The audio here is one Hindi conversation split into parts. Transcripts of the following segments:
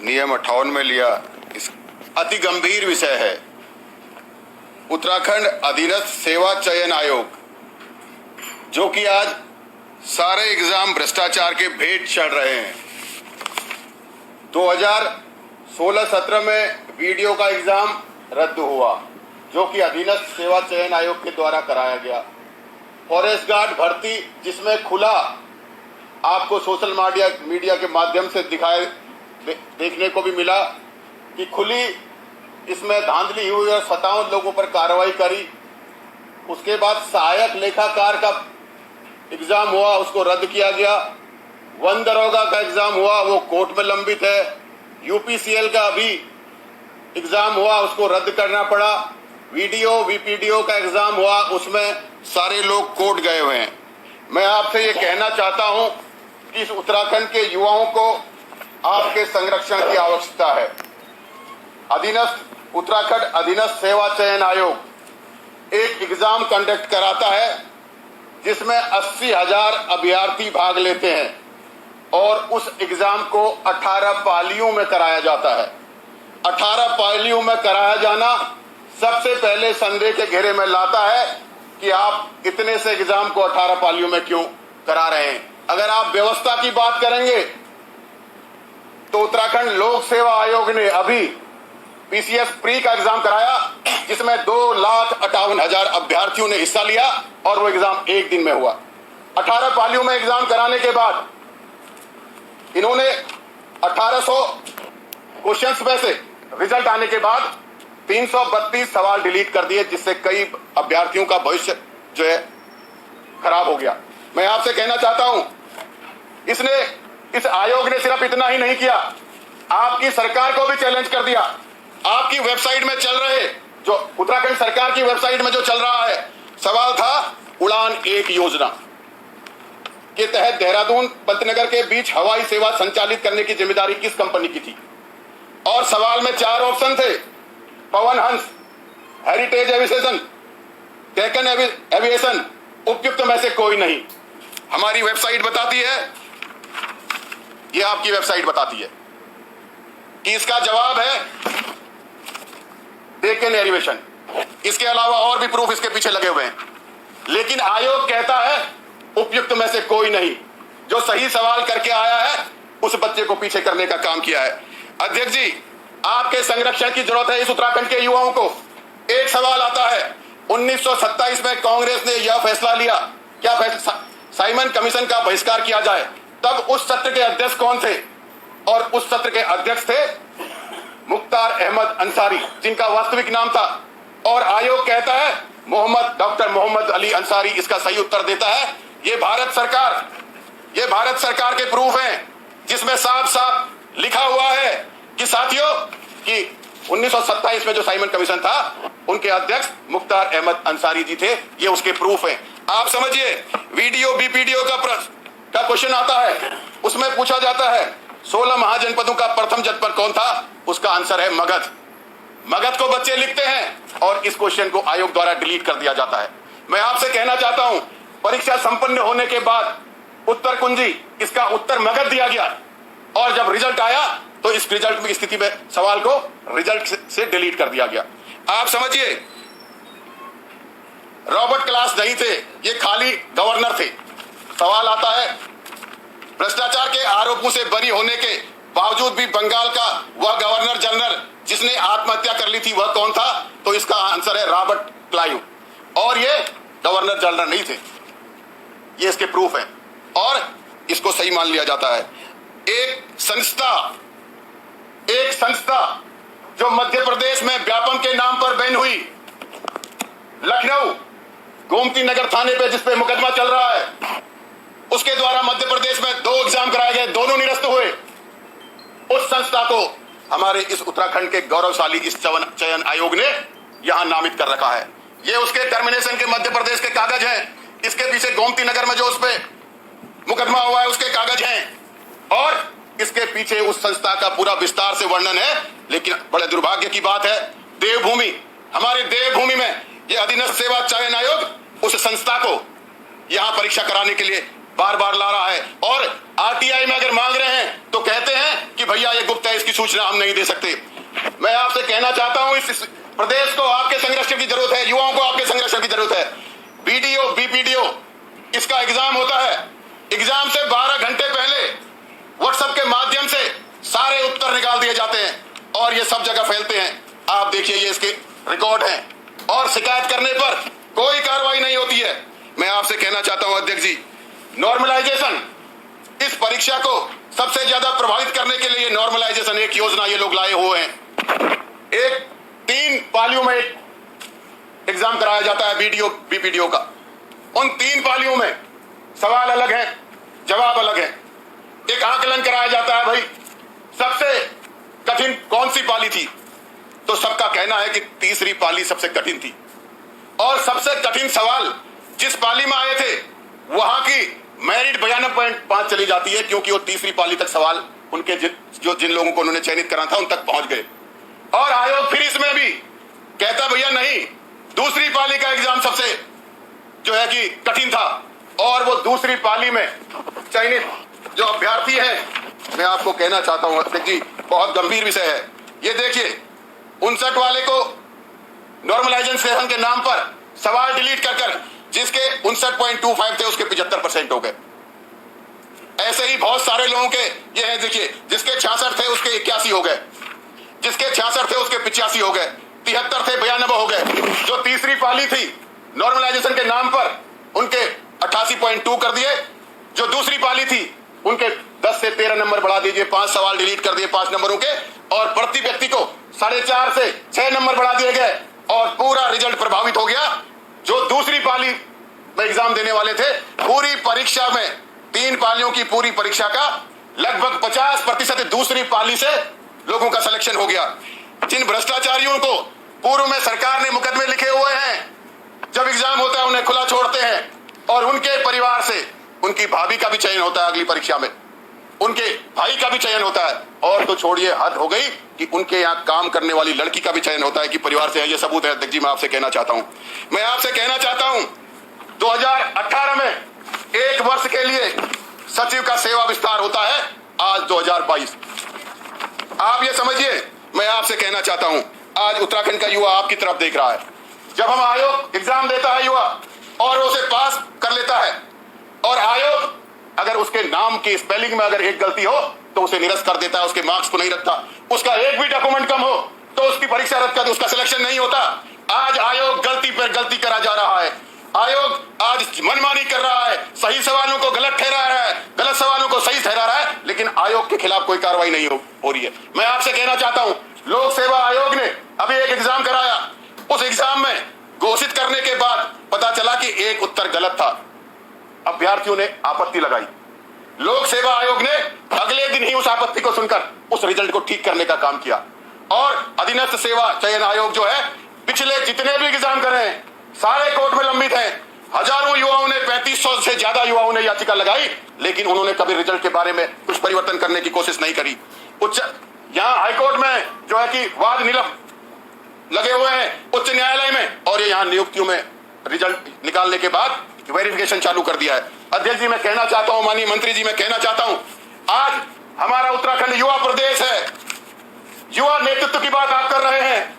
नियम 58 में लिया। इस अति गंभीर विषय है। उत्तराखंड अधीनस्थ सेवा चयन आयोग, जो कि आज सारे एग्जाम भ्रष्टाचार के भेंट चढ़ रहे हैं। 2016-17 में वीडियो का एग्जाम रद्द हुआ, जो कि अधीनस्थ सेवा चयन आयोग के द्वारा कराया गया। फॉरेस्ट गार्ड भर्ती, जिसमें खुला आपको सोशल मीडिया के माध्यम से देखने को भी मिला कि खुली इसमें धांधली हुई और 57 लोगों पर कार्रवाई करी। उसके बाद सहायक लेखाकार का एग्जाम हुआ, उसको रद्द किया गया। वन दरोगा का एग्जाम हुआ, वो कोर्ट में लंबित है। यूपीसीएल का अभी एग्जाम हुआ, उसको रद्द करना पड़ा। वीपीडीओ का एग्जाम हुआ, उसमें सारे लोग कोर्ट गए हुए हैं। मैं आपसे ये कहना चाहता हूं कि इस उत्तराखंड के युवाओं को आपके संरक्षण की आवश्यकता है। उत्तराखंड अधीनस्थ सेवा चयन आयोग एक एग्जाम कंडक्ट कराता है, जिसमें 80,000 अभ्यर्थी भाग लेते हैं और उस एग्जाम को 18 पालियों में कराया जाता है। 18 पालियों में कराया जाना सबसे पहले संदेह के घेरे में लाता है कि आप इतने से एग्जाम को 18 पालियों में क्यों करा रहे हैं। अगर आप व्यवस्था की बात करेंगे तो उत्तराखंड लोक सेवा आयोग ने अभी पीसीएस प्री का एग्जाम कराया, जिसमें 2,58,000 अभ्यर्थियों ने हिस्सा लिया और वो एग्जाम एक दिन में हुआ। 18 पालियों में एग्जाम कराने के बाद इन्होंने 1800 क्वेश्चंस में से रिजल्ट आने के बाद 332 सवाल डिलीट कर दिए, जिससे कई अभ्यर्थियों का भविष्य जो है खराब हो गया। मैं आपसे कहना चाहता हूं, इस आयोग ने सिर्फ इतना ही नहीं किया, आपकी सरकार को भी चैलेंज कर दिया। आपकी वेबसाइट में चल रहे, जो उत्तराखंड सरकार की वेबसाइट में जो चल रहा है, सवाल था उड़ान 1 योजना के तहत देहरादून पंतनगर के बीच हवाई सेवा संचालित करने की जिम्मेदारी किस कंपनी की थी। और सवाल में 4 ऑप्शन थे, Pawan Hans, heritage aviation, कैकन aviation, उपयुक्त में से कोई नहीं। हमारी वेबसाइट बताती है, यह आपकी वेबसाइट बताती है कि इसका जवाब है कैकन एविएशन। इसके अलावा और भी प्रूफ इसके पीछे लगे हुए हैं, लेकिन आयोग कहता है उपयुक्त में से कोई नहीं। जो सही सवाल करके आया है उस बच्चे को पीछे करने का काम किया है। अध्यक्ष जी, आपके संरक्षण की जरूरत है इस उत्तराखंड के युवाओं को। एक सवाल आता है, 1927 में कांग्रेस ने यह फैसला लिया, क्या फैसला, साइमन कमीशन का बहिष्कार किया जाए। तब उस सत्र के अध्यक्ष कौन थे? और उस सत्र के अध्यक्ष थे मुख्तार अहमद अंसारी, जिनका वास्तविक नाम था। और आयोग कहता है डॉक्टर मोहम्मद अली अंसारी इसका सही उत्तर देता है। ये भारत सरकार के प्रूफ हैं, जिसमें साफ साफ लिखा हुआ है कि साथियों कि 1927 में जो साइमन कमीशन था, उनके अध्यक्ष मुख्तार अहमद अंसारी जी थे। ये उसके प्रूफ हैं। आप समझिए, बीपीडीओ का क्वेश्चन आता है, उसमें पूछा जाता है 16 महाजनपदों का प्रथम जनपद कौन था। उसका आंसर है मगध। मगध को बच्चे लिखते हैं और इस क्वेश्चन को आयोग द्वारा डिलीट कर दिया जाता है। मैं आपसे कहना चाहता हूं, परीक्षा संपन्न होने के बाद उत्तर कुंजी, इसका उत्तर मगध दिया गया, और जब रिजल्ट आया तो इस रिजल्ट में स्थिति में सवाल को रिजल्ट से डिलीट कर दिया गया। आप समझिए, रॉबर्ट क्लास नहीं थे, ये खाली गवर्नर थे। सवाल आता है, भ्रष्टाचार के आरोपों से बरी होने के बावजूद भी बंगाल का वह गवर्नर जनरल जिसने आत्महत्या कर ली थी, वह कौन था? तो इसका आंसर है रॉबर्ट क्लाइव। और ये गवर्नर जनरल नहीं थे। ये इसके प्रूफ हैं और इसको सही मान लिया जाता है। एक संस्था जो मध्य प्रदेश में व्यापम के नाम पर बैन हुई, लखनऊ गोमती नगर थाने पे जिस पे मुकदमा चल रहा है, उसके द्वारा मध्य प्रदेश में 2 एग्जाम कराए गए, दोनों निरस्त हुए। उस संस्था को हमारे इस उत्तराखंड के गौरवशाली इस चयन आयोग ने यहां नामित कर रखा है। ये उसके टर्मिनेशन के मध्य प्रदेश के कागज हैं। इसके पीछे गोमती नगर में जो उस पे मुकदमा हुआ है उसके कागज हैं, और इसके पीछे उस संस्था का पूरा विस्तार से वर्णन है। लेकिन बड़े दुर्भाग्य की बात है, देवभूमि, हमारे देवभूमि में ये अधीनस्थ सेवा चयन आयोग उस संस्था को यहां परीक्षा कराने के लिए बार बार ला रहा है। और आरटीआई में अगर मांग रहे हैं तो कहते हैं कि भैया ये गुप्त है, इसकी सूचना हम नहीं दे सकते। मैं आपसे कहना चाहता हूं, इस प्रदेश को आपके संरक्षण की जरूरत है, युवाओं को आपके संरक्षण की जरूरत है। बीडीओ बीपीडीओ इसका एग्जाम होता है, एग्जाम से 12 घंटे पहले व्हाट्सएप के माध्यम से सारे उत्तर निकाल दिए जाते हैं और ये सब जगह फैलते हैं। आप देखिए, ये इसके रिकॉर्ड हैं और शिकायत करने पर कोई कार्रवाई नहीं होती है। मैं आपसे कहना चाहता हूं अध्यक्ष जी, नॉर्मलाइजेशन, इस परीक्षा को सबसे ज्यादा प्रभावित करने के लिए नॉर्मलाइजेशन एक योजना ये लोग लाए हुए हैं। एक 3 पालियों में एक एग्जाम कराया जाता है बीडीओ बीपीडीओ का। उन 3 पालियों में सवाल अलग है, जवाब अलग है। एक आकलन कराया जाता है, भाई सबसे कठिन कौन सी पाली थी, तो सबका कहना है कि तीसरी पाली सबसे कठिन थी। और सबसे कठिन सवाल जिस पाली में आए थे वहां की मेरिट 92.5 चली जाती है, क्योंकि वो तीसरी पाली तक सवाल उनके जिन लोगों को उन्होंने चयनित करा था उन तक पहुंच गए। और आयोग फिर इसमें भी कहता भैया नहीं, दूसरी पाली का एग्जाम सबसे जो है कि कठिन था। और वो दूसरी पाली में चयनित जो अभ्यर्थी हैं, मैं आपको कहना चाहता हूं अध्यक्ष जी, बहुत गंभीर विषय है ये। देखिए 59 वाले को नॉर्मलाइजेशन के नाम पर सवाल डिलीट कर जिसके 59.25 थे उसके 75% हो गए। ऐसे ही बहुत सारे लोगों के ये है, देखिए जिसके 66 थे उसके 81 हो गए, जिसके 66 थे उसके 85 हो गए, 73 थे 92 हो गए। जो तीसरी पाली थी नॉर्मलाइजेशन के नाम पर उनके 88.2 कर दिए। जो दूसरी पाली थी उनके 10 से 13 नंबर बढ़ा दीजिए, 5 सवाल डिलीट कर दिए 5 नंबरों के, और प्रति व्यक्ति को 4.5 से 6 नंबर बढ़ा दिए गए और पूरा रिजल्ट प्रभावित हो गया। जो दूसरी पाली में एग्जाम देने वाले थे, पूरी परीक्षा में 3 पालियों की पूरी परीक्षा का लगभग 50% दूसरी पाली से लोगों का सिलेक्शन हो गया। जिन भ्रष्टाचारियों को पूर्व में सरकार ने मुकदमे लिखे हुए हैं, जब एग्जाम होता है उन्हें खुला छोड़ते हैं और उनके परिवार से उनकी भाभी का भी चयन होता है अगली परीक्षा में, उनके भाई का भी चयन होता है। और तो छोड़िए, हद हो गई कि उनके यहाँ काम करने वाली लड़की का भी चयन होता है कि परिवार से है। ये सबूत है अध्यक्ष जी। मैं आपसे कहना चाहता हूं, 2018 में 1 वर्ष के लिए सचिव का सेवा विस्तार होता है, आज 2022। आप ये समझिए, मैं आपसे कहना चाहता हूं, आज उत्तराखंड का युवा आपकी तरफ देख रहा है। जब हम आयोग एग्जाम देता है युवा और उसे पास कर लेता है, और आयोग अगर उसके नाम की स्पेलिंग में अगर एक गलती हो तो उसे निरस्त कर देता है, उसके मार्क्स को नहीं रखता। उसका एक भी डॉक्यूमेंट कम हो तो उसकी परीक्षा रद्द कर, उसका सिलेक्शन नहीं होता। आज आयोग गलती पर गलती करा जा रहा है। आयोग आज मनमानी कर रहा है, सही सवालों को गलत ठहरा रहा है, गलत सवालों को सही ठहरा रहा है, लेकिन आयोग के खिलाफ कोई कार्रवाई नहीं हो रही है। मैं आपसे कहना चाहता हूं, लोक सेवा आयोग ने अभी एक एग्जाम कराया, उस एग्जाम में घोषित करने के बाद पता चला कि एक उत्तर गलत था। अभ्यर्थियों ने आपत्ति लगाई, लोक सेवा आयोग ने अगले दिन ही उस आपत्ति को सुनकर उस रिजल्ट को ठीक करने का काम किया। और अधीनस्थ सेवा चयन आयोग जो है, पिछले जितने भी एग्जाम करे हैं सारे कोर्ट में लंबित हैं। हजारों युवाओं ने, 3500 से ज्यादा युवाओं ने याचिका लगाई, लेकिन उन्होंने कभी रिजल्ट के बारे में कुछ परिवर्तन करने की कोशिश नहीं करी। यहाँ हाईकोर्ट में जो है कि वाद निलंब लगे हुए हैं उच्च न्यायालय में, और ये यहाँ नियुक्तियों में रिजल्ट निकालने के बाद वेरिफिकेशन चालू कर दिया है। अध्यक्ष जी, मैं कहना चाहता हूं, माननीय मंत्री जी, मैं कहना चाहता हूं, आज हमारा उत्तराखंड युवा प्रदेश है। युवा नेतृत्व की बात आप कर रहे हैं,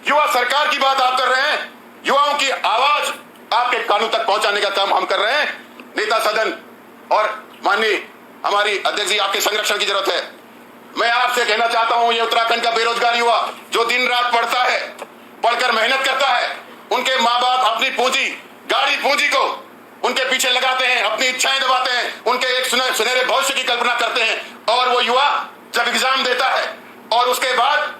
युवा सरकार की बात आप कर रहे हैं, युवाओं की आवाज आपके कानों तक पहुंचाने का काम हम कर रहे हैं। नेता सदन और माननीय हमारी अध्यक्ष जी, आपके संरक्षण की जरूरत है। मैं आपसे कहना चाहता हूं, ये उत्तराखंड का बेरोजगार युवा जो दिन रात पढ़ता है, पढ़कर मेहनत करता है, उनके माँ बाप अपनी पूंजी, गाड़ी पूंजी को उनके पीछे लगाते हैं, अपनी इच्छाएं दबाते हैं, उनके एक सुनहरे भविष्य की कल्पना करते हैं, और वो युवा जब एग्जाम देता है और उसके बाद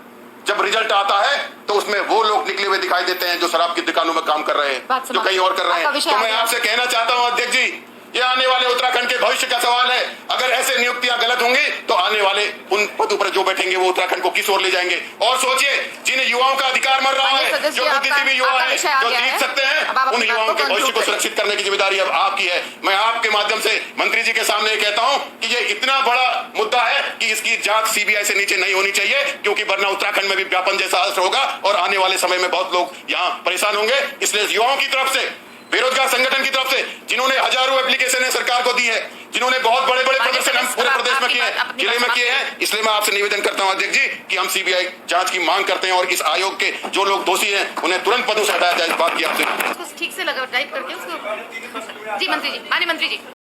जब रिजल्ट आता है तो उसमें वो लोग निकले हुए दिखाई देते हैं जो शराब की दुकानों में काम कर रहे हैं, जो कहीं और कर रहे हैं। तो मैं आपसे कहना चाहता हूं अध्यक्ष जी, ये आने वाले उत्तराखंड के भविष्य का सवाल है। अगर ऐसे नियुक्तियां गलत होंगी तो आने वाले उन पदों पर जो बैठेंगे वो उत्तराखंड को किस ओर ले जाएंगे। और सोचिए, जिन युवाओं का अधिकार मर रहा है, जो बुद्धिजीवी युवा है, जो जीत सकते हैं, उन युवाओं के भविष्य को सुरक्षित करने की जिम्मेदारी अब आपकी है। मैं आपके माध्यम से मंत्री जी के सामने कहता हूं कि ये इतना बड़ा मुद्दा है कि इसकी जांच सीबीआई से नीचे नहीं होनी चाहिए, क्योंकि वरना उत्तराखंड में भी व्यापन जैसा असर होगा और आने वाले समय में बहुत लोग यहाँ परेशान होंगे। इसलिए युवाओं की तरफ से, बेरोजगार संगठन की तरफ से, जिन्होंने हजारों एप्लीकेशन सरकार को दी है, जिन्होंने बहुत बड़े बड़े प्रदर्शन हम पूरे प्रदेश में किए हैं, जिले में किए हैं। इसलिए मैं आपसे निवेदन करता हूं अध्यक्ष जी कि हम सीबीआई जांच की मांग करते हैं और इस आयोग के जो लोग दोषी हैं उन्हें तुरंत पदों से हटाया जाए। इस बात की आपसे ठीक से लगा टाइप करके उसको। जी मंत्री जी, माननीय मंत्री जी।